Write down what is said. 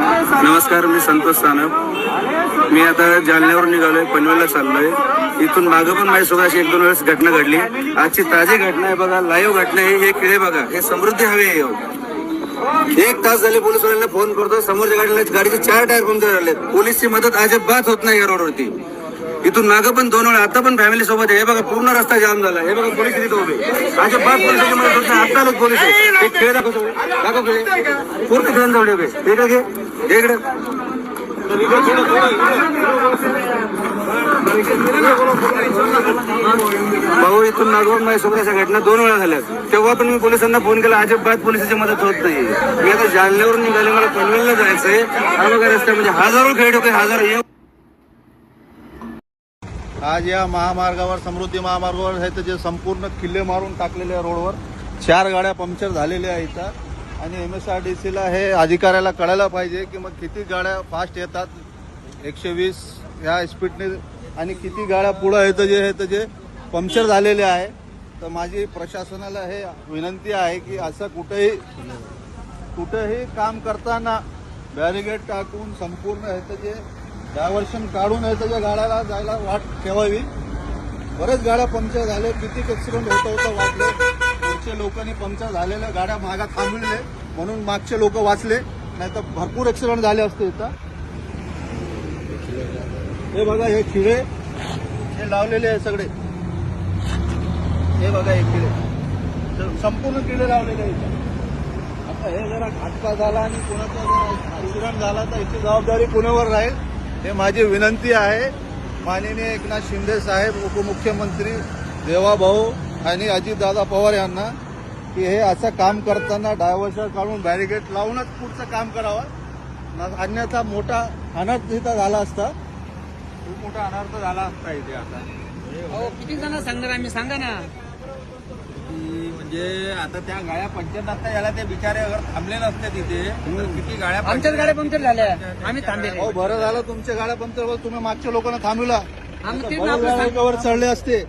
नमस्कार, मी संतोष सानप. मी आता जालन्यावरून निघालोय, पनवेलला चाललोय. इथून मागं पण माझ्यासोबत अशी 1-2 वेळेस घटना घडली. आजची ताजी घटना आहे बघा, लाईव्ह घटना आहे. हे किडे बघा, हे समृद्धी हवे आहे. 1 तास झाले पोलिसवाल्यांना फोन करतो, समोरच्या गाडीचे 4 टायर पंक्चर झाले. पोलीसची मदत अजिबात होत नाही या रोडवरती. इथून मागं पण 2 वेळा, आता पण फॅमिली सोबत आहे. हे बघा, पूर्ण रस्ता जाम झाला. हे बघा, पोलीस तिथे उभे. अजिबात पोलिसाची मदत होत नाही. आता लोक पोलीस आहे. एक खेळ दाखव खेळ पूर्ण खेळून जाऊ दे. इकडे घे, इकडे भाऊ. इथून नागवून माझ्यासोबत अशा घटना 2 वेळा झाल्या. तेव्हा पण मी पोलिसांना फोन केला, अजिबात पोलिसाची मदत होत नाही. मी आता जालन्यावरून निघाले, मला पनवेलला जायचंय. हा बघा रस्ता, म्हणजे हजारो खेळ ठोके, हजारो. आज या महामार्गावर, समृद्धी महामार्गावर आहे तर जे संपूर्ण किल्ले मारून टाकलेल्या रोडवर 4 गाड्या पंक्चर झालेल्या आहेत इथं. आणि MSRDCला हे अधिकाऱ्याला कळायला पाहिजे की मग किती गाड्या फास्ट येतात 120 या स्पीडने आणि किती गाड्या पुढं येतं जे पंक्चर झालेले आहे. तर माझी प्रशासनाला हे विनंती आहे की असं कुठेही काम करताना बॅरिगेड टाकून संपूर्ण ह्याचं जे डायव्हर्शन काढून ह्याच्या गाड्याला जायला वाट ठेवावी. बरेच गाड्या पंक्चर झाले, किती ऍक्सिडेंट होतं वाटले. पुढच्या लोकांनी पंक्चर झालेल्या गाड्या मागात थांबविले म्हणून मागचे लोक वाचले, नाही तर भरपूर ऍक्सिडेंट झाले असते इथं. हे बघा, हे खिळे हे लावलेले आहे सगळे. हे बघा, हे खिळे संपूर्ण किडे लावलेले आहेत. आता हे जरा घातपात झाला आणि कोणाचा जरा ऍक्सिडेंट झाला तर याची जबाबदारी कोणावर राहील, हे माझी विनंती आहे. माननीय एकनाथ शिंदे साहेब, उपमुख्यमंत्री देवाभाऊ आणि अजितदादा पवार यांना की हे असं काम करताना डायव्हर्शन काढून बॅरिगेड लावूनच पुढचं काम करावं. अन्यथा मोठा अनर्थ इथं झाला असता, खूप मोठा अनर्थ झाला असता इथे. आता किती जण सांगणार आम्ही, सांगा ना. म्हणजे आता त्या गाड्या पंक्चर नसता याला ते बिचारे अगर थांबले नसते तिथे तर किती गाड्या आमच्याच गाड्या पंक्चर झाल्या, आम्ही थांबले. हो, बरं झालं तुमच्या गाड्या पंक्चर, तुम्ही मागच्या लोकांना थांबविला. आम्ही ते चढले असते.